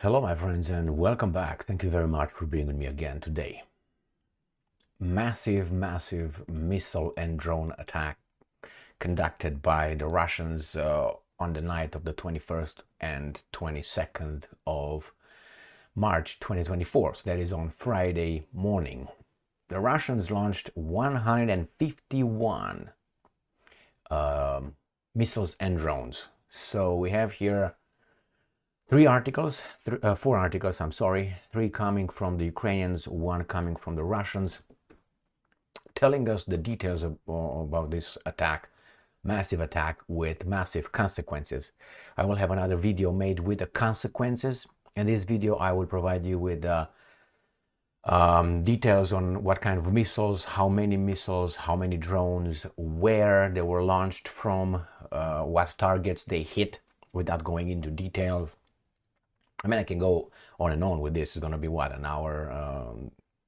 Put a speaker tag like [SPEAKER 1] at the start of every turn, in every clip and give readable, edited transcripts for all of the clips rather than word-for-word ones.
[SPEAKER 1] Hello my friends and welcome back. Thank you very much for being with me again today. Massive missile and drone attack conducted by the Russians on the night of the 21st and 22nd of March 2024. So that is on Friday morning. The Russians launched 151 missiles and drones. So we have here four articles, three coming from the Ukrainians, one coming from the Russians, telling us the details about this attack, massive attack with massive consequences. I will have another video made with the consequences. In this video, I will provide you with details on what kind of missiles, how many drones, where they were launched from, what targets they hit, without going into details. I mean, I can go on and on with this. It's going to be what, an hour?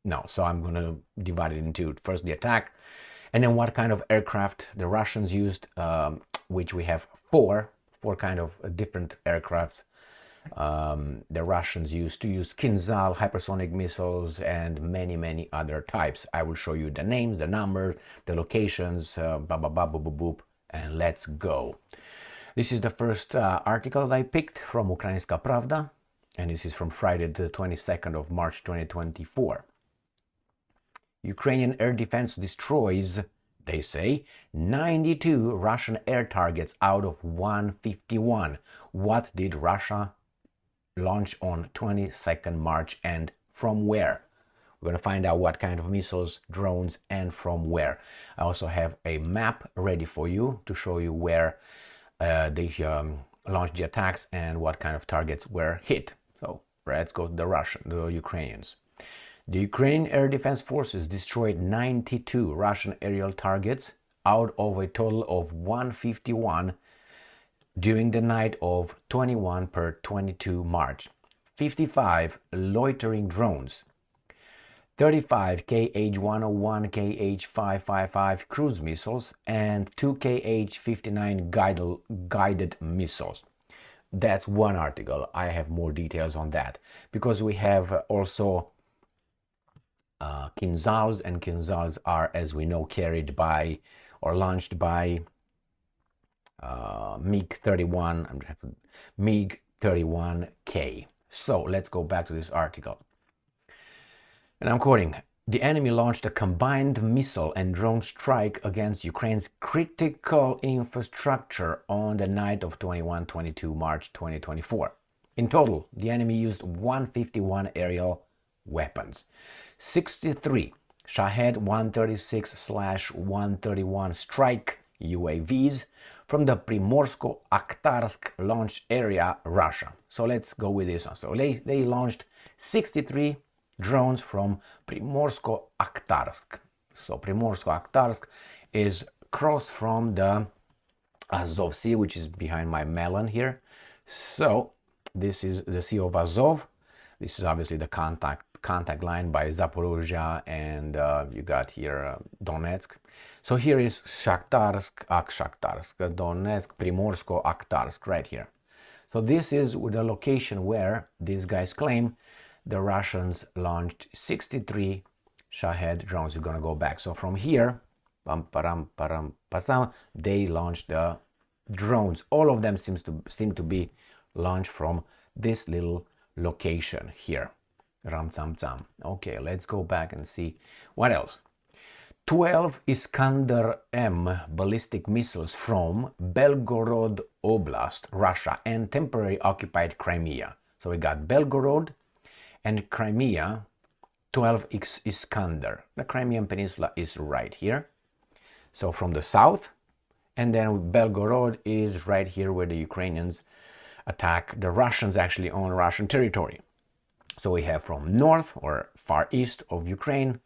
[SPEAKER 1] No, so I'm going to divide it into first the attack, and then what kind of aircraft the Russians used, which we have four kind of different aircraft. The Russians used Kinzhal hypersonic missiles and many other types. I will show you the names, the numbers, the locations, blah blah blah, boop boop boop, and let's go. This is the first article that I picked from Ukrainska Pravda, and this is from Friday the 22nd of March 2024. Ukrainian air defense destroys, they say, 92 Russian air targets out of 151. What did Russia launch on 22nd March and from where? We're going to find out what kind of missiles, drones, and from where. I also have a map ready for you to show you where they launched the attacks and what kind of targets were hit. So let's go to the Ukrainians. The Ukrainian Air Defense Forces destroyed 92 Russian aerial targets out of a total of 151 during the night of 21 per 22 March. 55 loitering drones, 35 Kh-101, Kh-555 cruise missiles, and 2 Kh-59 guided missiles. That's one article. I have more details on that because we have also Kinzhals, and Kinzhals are, as we know, carried by or launched by MiG-31K. So let's go back to this article. And I'm quoting, the enemy launched a combined missile and drone strike against Ukraine's critical infrastructure on the night of 21-22 March 2024. In total, the enemy used 151 aerial weapons, 63 Shahed 136/131 strike UAVs from the Primorsko-Akhtarsk launch area, Russia. So let's go with this one. So they launched 63 drones from Primorsko-Akhtarsk. So Primorsko-Akhtarsk is across from the Azov Sea, which is behind my melon here. So this is the Sea of Azov. This is obviously the contact line by Zaporozhye, and you got here Donetsk. So here is Donetsk, Primorsko-Akhtarsk, right here. So this is the location where these guys claim the Russians launched 63 Shahed drones. We're going to go back. So from here, they launched the drones. All of them seem to be launched from this little location here. Ram-tsam-tsam. Okay, let's go back and see what else. 12 Iskander-M ballistic missiles from Belgorod Oblast, Russia, and temporarily occupied Crimea. So we got Belgorod and Crimea, 12 Iskander. The Crimean Peninsula is right here. So from the south, and then Belgorod is right here where the Ukrainians attack the Russians actually on Russian territory. So we have from north or far east of Ukraine,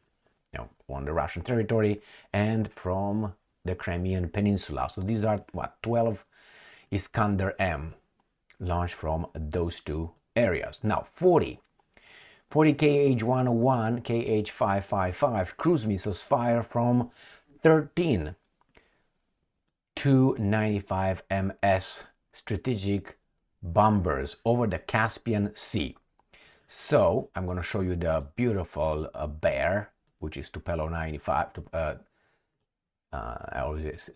[SPEAKER 1] on the Russian territory, and from the Crimean Peninsula. So these are 12 Iskander-M launched from those two areas. Now 40 Kh-101, Kh-555 cruise missiles fire from 13 Tu-95 MS strategic bombers over the Caspian Sea. So I'm going to show you the beautiful bear, which is Tu-95. I always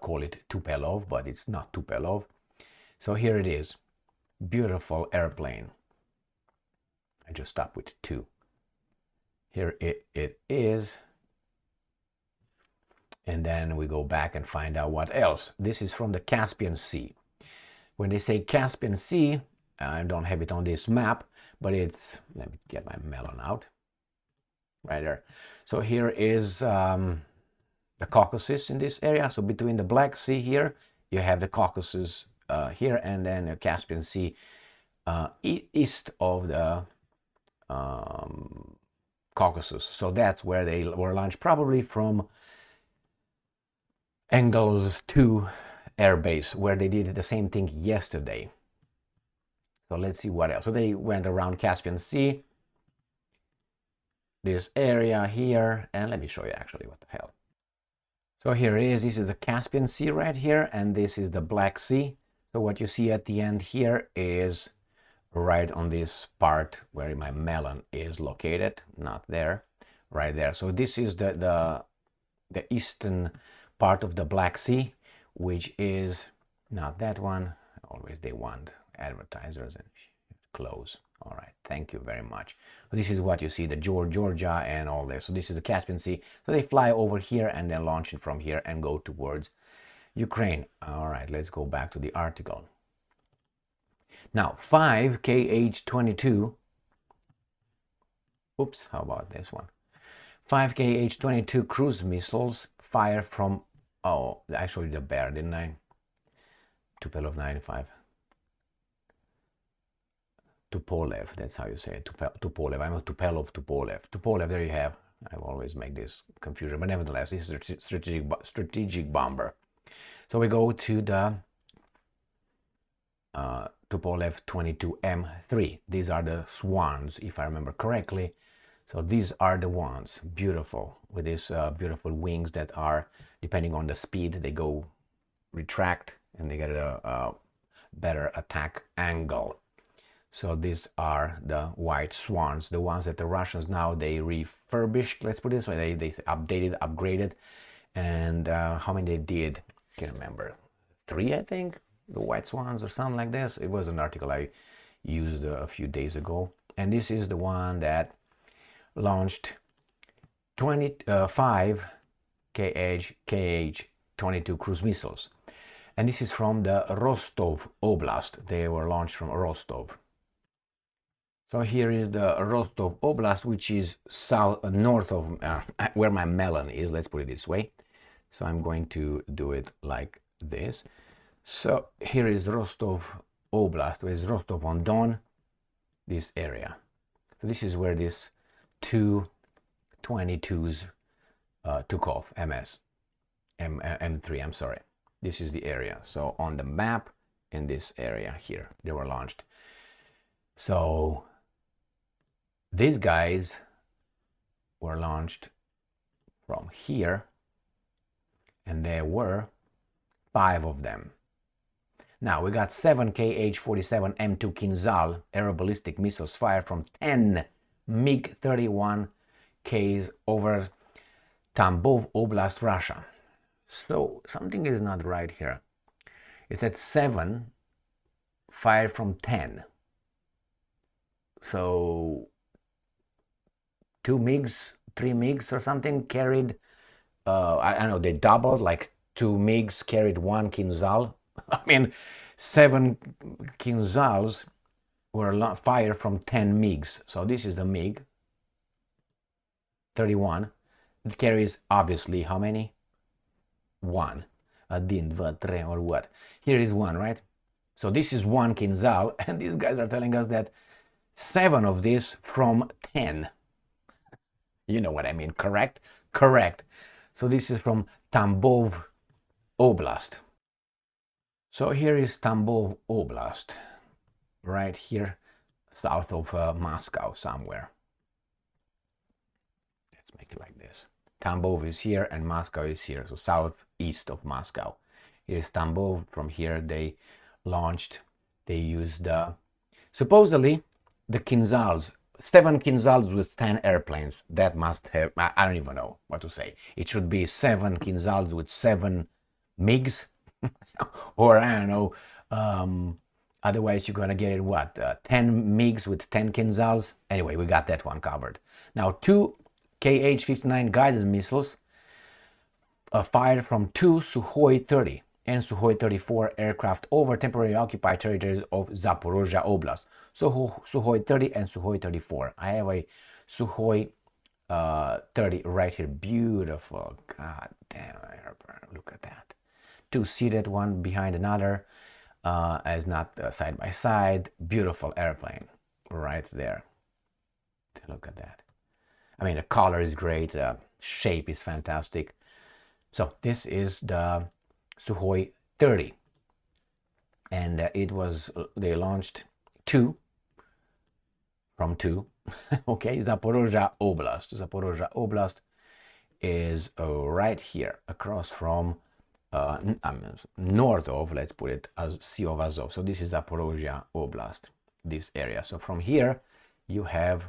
[SPEAKER 1] call it Tupelov, but it's not Tupelov. So here it is, beautiful airplane. I just stopped with 2. Here it is. And then we go back and find out what else. This is from the Caspian Sea. When they say Caspian Sea, I don't have it on this map, but it's, let me get my melon out, right there. So here is the Caucasus in this area. So between the Black Sea here, you have the Caucasus here, and then the Caspian Sea east of the Caucasus. So that's where they were launched, probably from Engels 2 Air Base, where they did the same thing yesterday. So let's see what else. So they went around Caspian Sea, this area here, and let me show you actually what the hell. So here it is. This is the Caspian Sea right here, and this is the Black Sea. So what you see at the end here is right on this part where my melon is located, not there, right there. So this is the eastern part of the Black Sea, which is not that one. Always they want advertisers and close. All right, thank you very much. So this is what you see, the Georgia and all this. So this is the Caspian Sea. So they fly over here and then launch it from here and go towards Ukraine. All right, let's go back to the article. Now, 5 Kh-22. Oops, how about this one? 5 Kh-22 cruise missiles fire from, oh, I showed you the bear, didn't I? Tu-95. Tupolev, that's how you say it. Tupolev. I'm a Tupolev. Tupolev, there you have. I always make this confusion, but nevertheless, this is a strategic bomber. So we go to the Tupolev 22M3. These are the swans, if I remember correctly. So these are the ones, beautiful, with these beautiful wings that are, depending on the speed, they go retract and they get a better attack angle. So these are the white swans, the ones that the Russians now, they refurbished, let's put it this way, they updated, upgraded, and how many they did, I can't remember, 3 I think, the white swans or something like this. It was an article I used a few days ago, and this is the one that launched 25 Kh-22 cruise missiles, and this is from the Rostov Oblast. They were launched from Rostov. So here is the Rostov Oblast, which is north of where my melon is, let's put it this way. So I'm going to do it like this. So here is Rostov Oblast, where is Rostov-on-Don, this area. So this is where this Tu-22s took off, M3, I'm sorry. This is the area. So on the map, in this area here, they were launched. So these guys were launched from here, and there were 5 of them. Now we got 7 Kh-47 M2 Kinzhal aeroballistic missiles fired from 10 MiG-31Ks over Tambov Oblast, Russia. So something is not right here. It said 7 fired from 10. So 2 MiGs, 3 MiGs or something carried, I don't know, they doubled, like 2 MiGs carried 1 Kinzhal. I mean, 7 Kinzhals were fired from 10 MiGs. So this is the MiG-31. It carries, obviously, how many? 1. Один, два, три, or what? Here is 1, right? So this is 1 Kinzhal, and these guys are telling us that 7 of these from 10. You know what I mean, correct? Correct. So this is from Tambov Oblast. So here is Tambov Oblast, right here, south of Moscow somewhere. Let's make it like this. Tambov is here and Moscow is here, so southeast of Moscow. Here is Tambov. From here they launched They used supposedly the Kinzhals, 7 Kinzhals with 10 airplanes. That must have, I don't even know what to say. It should be 7 Kinzhals with 7 MiGs, or I don't know. Otherwise, you're gonna get it what? 10 MiGs with 10 Kinzhals. Anyway, we got that one covered. Now, 2 Kh-59 guided missiles fired from 2 Sukhoi 30 and Sukhoi 34 aircraft over temporarily occupied territories of Zaporozhye Oblast. So Sukhoi 30 and Sukhoi 34. I have a Sukhoi 30 right here. Beautiful. God damn, look at that. 2 seated, one behind another, as not side by side. Beautiful airplane right there. Look at that. I mean, the color is great. Shape is fantastic. So this is the Sukhoi 30, and they launched 2 from 2. Okay, Zaporozhye Oblast. Zaporozhye Oblast is right here across from north of, let's put it, as Sea of Azov. So this is Zaporozhye Oblast, this area. So from here you have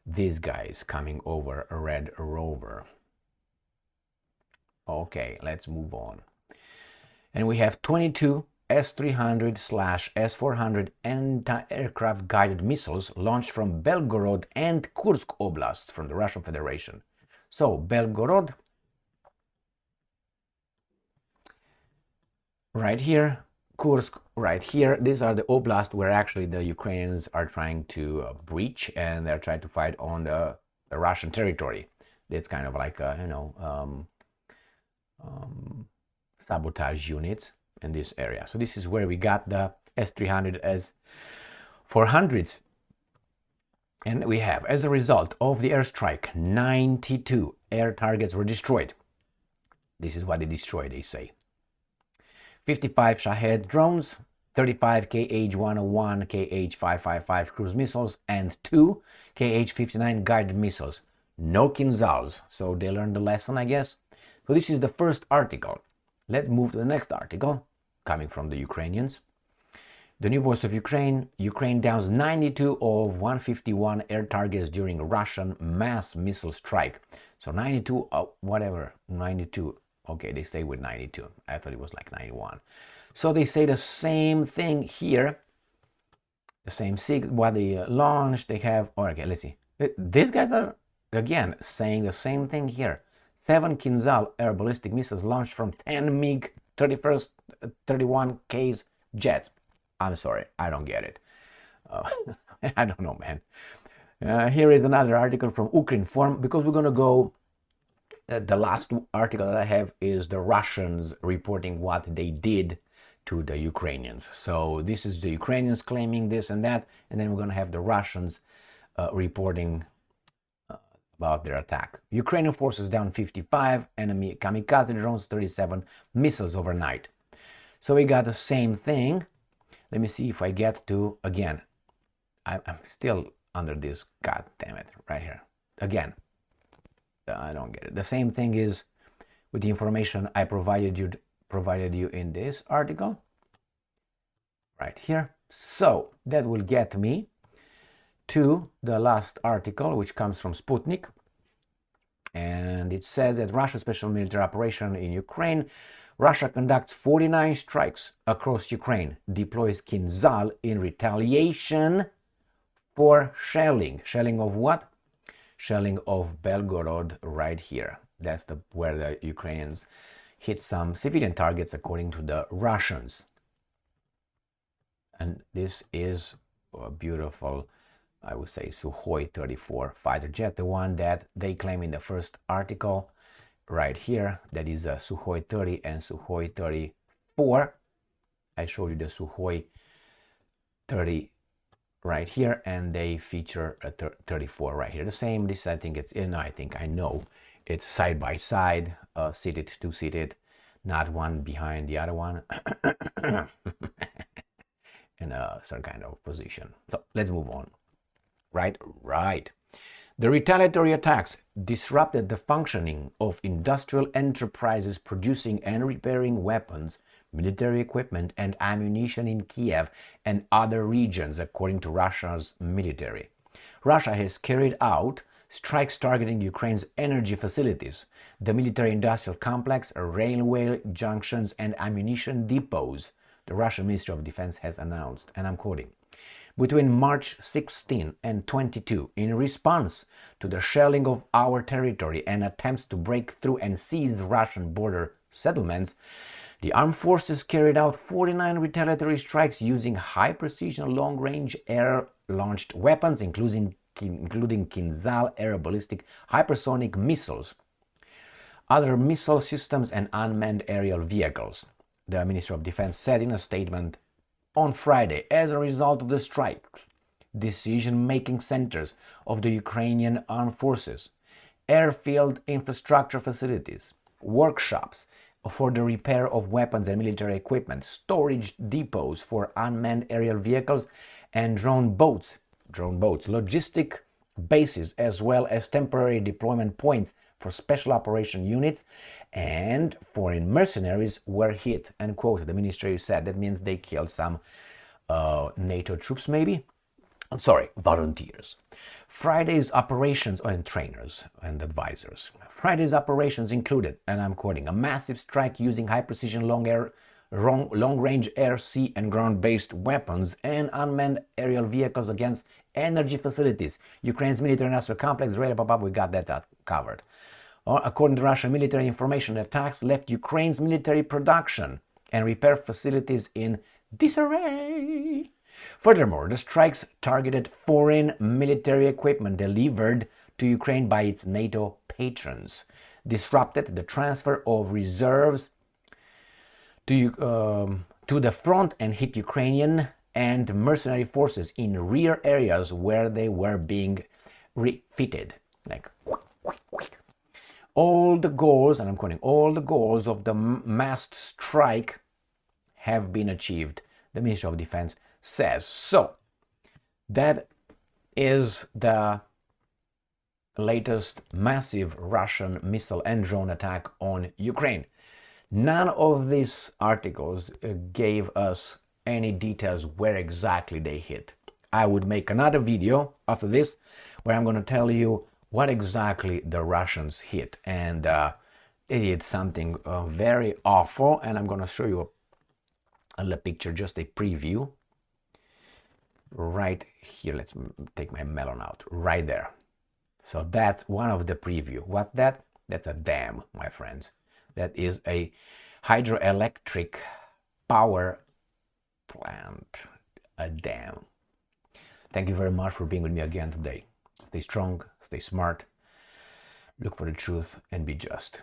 [SPEAKER 1] these guys coming over a Red Rover. Okay, let's move on. And we have 22 S-300/S-400 anti-aircraft guided missiles launched from Belgorod and Kursk Oblasts from the Russian Federation. So Belgorod, right here, Kursk right here. These are the oblasts where actually the Ukrainians are trying to breach, and they're trying to fight on the Russian territory. It's kind of like sabotage units in this area. So this is where we got the S-300 S-400s. And we have, as a result of the airstrike, 92 air targets were destroyed. This is what they destroyed, they say. 55 Shahed drones, 35 Kh-101, Kh-555 cruise missiles, and 2 Kh-59 guided missiles. No Kinzhals, so they learned the lesson, I guess. So this is the first article. Let's move to the next article, coming from the Ukrainians. The New Voice of Ukraine. Ukraine downs 92 of 151 air targets during a Russian mass missile strike. So 92, whatever, 92. Okay, they stay with 92. I thought it was like 91. So they say the same thing here. The same what they launched. They have, okay, let's see. These guys are, again, saying the same thing here. 7 Kinzhal air ballistic missiles launched from 10 MiG-31K jets. I'm sorry, I don't get it. I don't know, man. Here is another article from Ukrinform, because we're going to go, the last article that I have is the Russians reporting what they did to the Ukrainians. So this is the Ukrainians claiming this and that, and then we're going to have the Russians reporting about their attack. Ukrainian forces down 55, enemy kamikaze drones 37, missiles overnight. So we got the same thing. Let me see if I get to, again, I'm still under this, god damn it, right here. Again, I don't get it. The same thing is with the information I provided you in this article, right here. So that will get me to the last article, which comes from Sputnik, and it says that Russia's special military operation in Ukraine. Russia conducts 49 strikes across Ukraine, deploys Kinzhal in retaliation for shelling. Shelling of what? Shelling of Belgorod right here. That's where the Ukrainians hit some civilian targets according to the Russians. And this is a beautiful, I would say, Sukhoi 34 fighter jet, the one that they claim in the first article right here. That is a Sukhoi 30 and Sukhoi 34. I showed you the Sukhoi 30 right here, and they feature a 34 right here. The same, this I think it's in, I know it's side by side, seated, two-seated, not one behind the other one. In a certain kind of position. So let's move on. Right. The retaliatory attacks disrupted the functioning of industrial enterprises producing and repairing weapons, military equipment and ammunition in Kiev and other regions, according to Russia's military. Russia has carried out strikes targeting Ukraine's energy facilities, the military-industrial complex, railway junctions, and ammunition depots, the Russian Ministry of Defense has announced, and I'm quoting. Between March 16 and 22, in response to the shelling of our territory and attempts to break through and seize Russian border settlements, the armed forces carried out 49 retaliatory strikes using high-precision long-range air-launched weapons, including Kinzhal air ballistic hypersonic missiles, other missile systems, and unmanned aerial vehicles, the Ministry of Defense said in a statement on Friday. As a result of the strikes, decision-making centers of the Ukrainian armed forces, airfield infrastructure facilities, workshops for the repair of weapons and military equipment, storage depots for unmanned aerial vehicles, and drone boats, logistic bases, as well as temporary deployment points for special operation units and foreign mercenaries were hit, end quote, the ministry said. That means they killed some NATO troops, maybe? Volunteers. Friday's operations and trainers and advisors. Friday's operations included, and I'm quoting, a massive strike using high-precision long-range air, sea, and ground-based weapons and unmanned aerial vehicles against energy facilities, Ukraine's military-industrial complex, we got that covered. According to Russian military information, attacks left Ukraine's military production and repair facilities in disarray. Furthermore, the strikes targeted foreign military equipment delivered to Ukraine by its NATO patrons, disrupted the transfer of reserves to the front, and hit Ukrainian and mercenary forces in rear areas where they were being refitted. All the goals, and I'm quoting, all the goals of the massed strike have been achieved, the Ministry of Defense says. So, that is the latest massive Russian missile and drone attack on Ukraine. None of these articles gave us any details where exactly they hit. I would make another video after this where I'm going to tell you what exactly the Russians hit, and they did something very awful, and I'm going to show you a picture, just a preview right here. Let's take my melon out right there. So that's one of the preview. What's that? That's a dam, my friends. That is a hydroelectric power plant, a dam. Thank you very much for being with me again today. Stay strong, stay smart, look for the truth, and be just.